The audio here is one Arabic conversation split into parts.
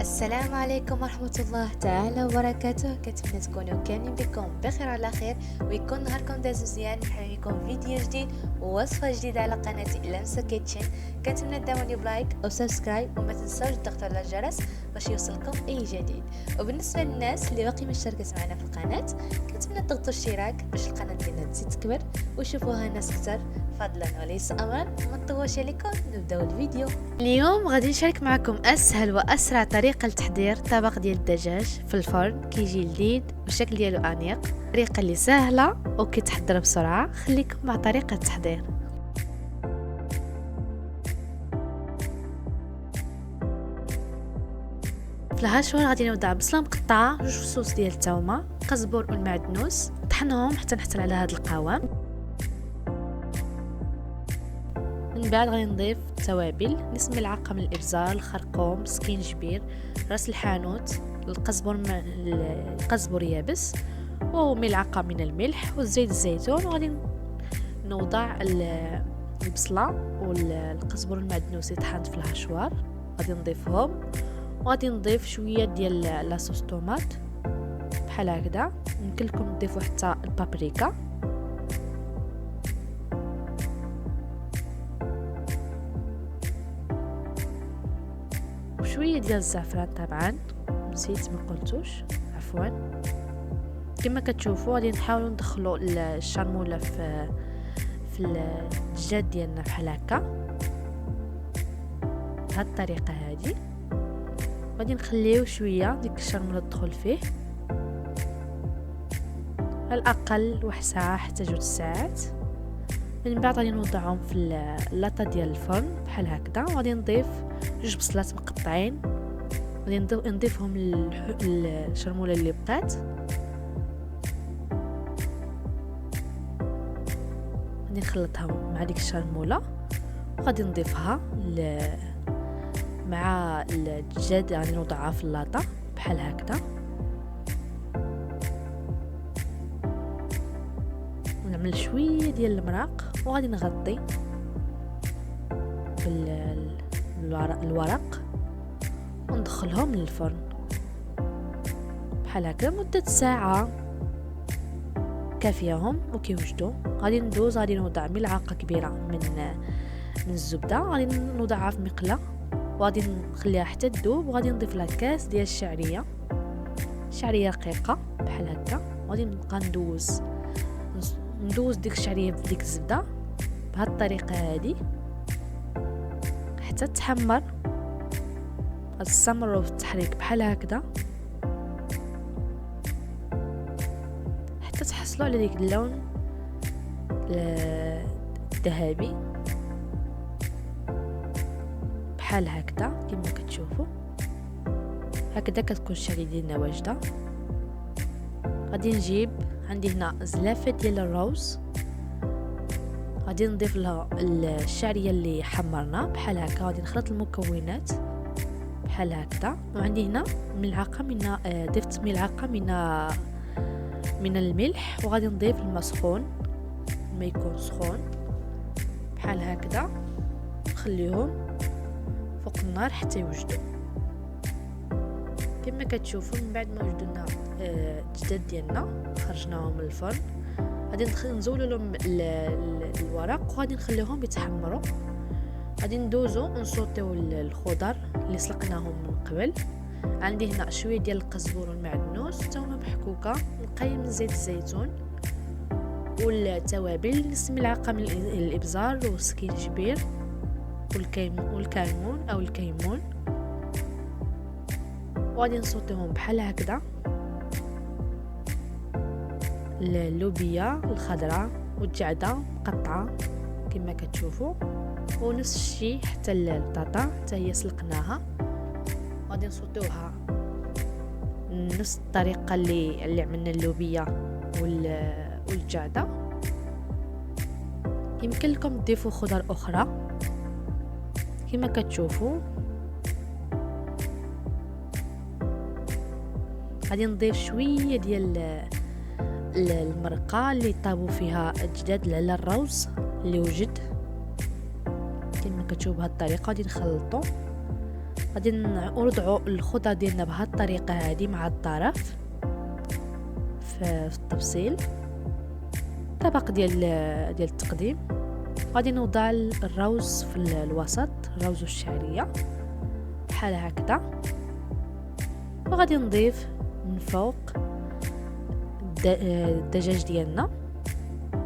السلام عليكم ورحمة الله تعالى وبركاته. كنتمنى تكونوا كاملين بكم بخير على خير ويكون نهاركم داز مزيان. نحن لكم فيديو جديد ووصفة جديدة على قناتي لمسة كيتشن. كنتمنى تدعموني بلايك او سبسكرايب وما تنسوش تضغطوا على الجرس باش يوصلكم اي جديد. وبالنسبة للناس اللي باقي ما اشتركت معنا في القناة كنتمنى تضغطوا اشتراك باش القناة ديالنا تزيد تكبر ويشوفوها ناس كتر. فضلا وليس امرا ما نطولش عليكم، نبداو الفيديو. اليوم غادي نشارك معكم اسهل واسرع طريقه لتحضير طبق ديال الدجاج في الفرن كيجي لذيذ والشكل ديالو انيق. طريقه اللي سهله وكيتحضر بسرعه. خليكم مع طريقه التحضير. في الهاشور غادي نوضع بصله مقطعه، 2 فصوص ديال الثومه، قزبر والمعدنوس، طحنهم حتى نحصل على هذا القوام. من بعد غادي نضيف التوابل، نص ملعقه من الابزار، الخرقوم، سكينجبير، راس الحانوت، القزبر يابس، وملعقه من الملح وزيت الزيتون. وغادي نوضع البصله والقزبر المعدنوس اللي طحنت في الهشوار، غادي نضيفهم. وغادي نضيف شويه ديال لاصوص طوماط بحال هكذا. يمكن لكم تضيفوا حتى البابريكا. شويه ديال الزعفران، طبعا نسيت ما قلتوش، عفوا. كما كتشوفوا غادي نحاولوا ندخلوا الشرموله في الدجاج ديالنا بحال هكا بهذه الطريقه هذه. غادي نخليو شويه ديك الشرموله تدخل فيه على الاقل 1 ساعه حتى 2 ساعات. من بعد غادي نوضعهم في اللاطه ديال الفرن بحال هكذا. وغادي نضيف 2 بصلات مقطعين، غادي نضيفهم للشرموله اللي بقات. غادي نخلطها مع ديك الشرموله وغادي نضيفها مع الدجاج. غادي نوضعها في اللاطه بحال هكذا ونعمل شويه ديال المرق. وغادي نغطي بالورق وندخلهم للفرن بحال هكا مده ساعه كافيهم وكيوجدوا. غادي نوضع ملعقه كبيره من الزبده، غادي نوضعها في مقله وغادي نخليها حتى تذوب. وغادي نضيف لها كاس ديال الشعريه رقيقه بحال هكا. وغادي نبقى ندوز ديك الشعريه في ديك الزبده بهذه الطريقه هذه حتى تحمر. استمروا في التحريك بحال هكذا حتى تحصلوا على ديك اللون الذهبي بحال هكذا. كما كتشوفوا هكذا كتكون الشعريه ديالنا واجده. غادي نجيب عندي هنا زلافه ديال الروز، غادي نضيف لها الشعريه اللي حمرنا بحال هكا. غادي نخلط المكونات بحال هكذا. وعندي هنا ملعقه ضفت ملعقه من الملح. وغادي نضيف الماء سخون، ما يكون سخون بحال هكذا. نخليهم فوق النار حتى يوجدوا. كما كتشوفوا من بعد ما وجدوا لنا الدجاج ديالنا خرجناهم من الفرن، غادي نزولوا لهم الورق وغادي نخليهم يتحمروا. غادي ندوزو نصوتيو الخضر اللي سلقناهم من قبل. عندي هنا شويه ديال القزبر والمعدنوس، ثومه محكوكه، نقايه من زيت الزيتون والتوابل، نص ملعقه من الابزار والسكينجبير والكمون او الكيمون. وغادي نصوتيهم بحال هكذا. اللوبيا الخضراء والجعده مقطعه كما كتشوفوا، ونفس الشيء حتى البطاطا حتى هي سلقناها. غادي نصوتوها نفس الطريقه اللي عملنا اللوبيا والجعده. يمكن لكم تضيفوا خضر اخرى كما كتشوفوا. غادي نضيف شويه ديال المرقه اللي طابوا فيها الدجاج على الروز اللي وجد كما كتشوفوا بهذه الطريقه. غادي نخلطوا غادي نوضعوا الخضره ديالنا بهذه الطريقه هذه مع الطرف في التبصيل. طبق ديال التقديم. غادي نوضع الروز في الوسط، الروز والشعريه بحال هكذا، وغادي نضيف من فوق الدجاج ديالنا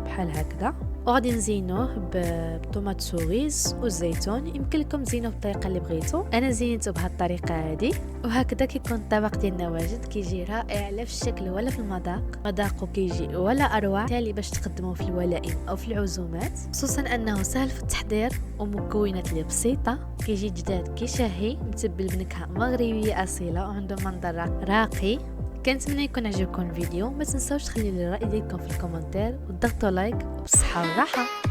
بحال هكذا، وغادي نزينوه بطوماط سوريز والزيتون. يمكن لكم تزينوه بالطريقه اللي بغيتو، انا زينته بهذه الطريقه هذه. وهكذا كيكون الطبق ديالنا واجد، كيجي رائع لا في الشكل ولا في المذاق، مذاقه كيجي ولا اروع. بالتالي باش تقدموه في الولائم او في العزومات، خصوصا انه سهل في التحضير ومكونات اللي بسيطه، كيجي جداد كيشهي، متبل بنكهه مغربيه اصيله وعنده منظر راقي. كنتمنى يكون عجبكم الفيديو. ما تنساوش تخليوا لي الراي ديالكم في الكومنتير وتضغطوا لايك، وبالصحه والراحه.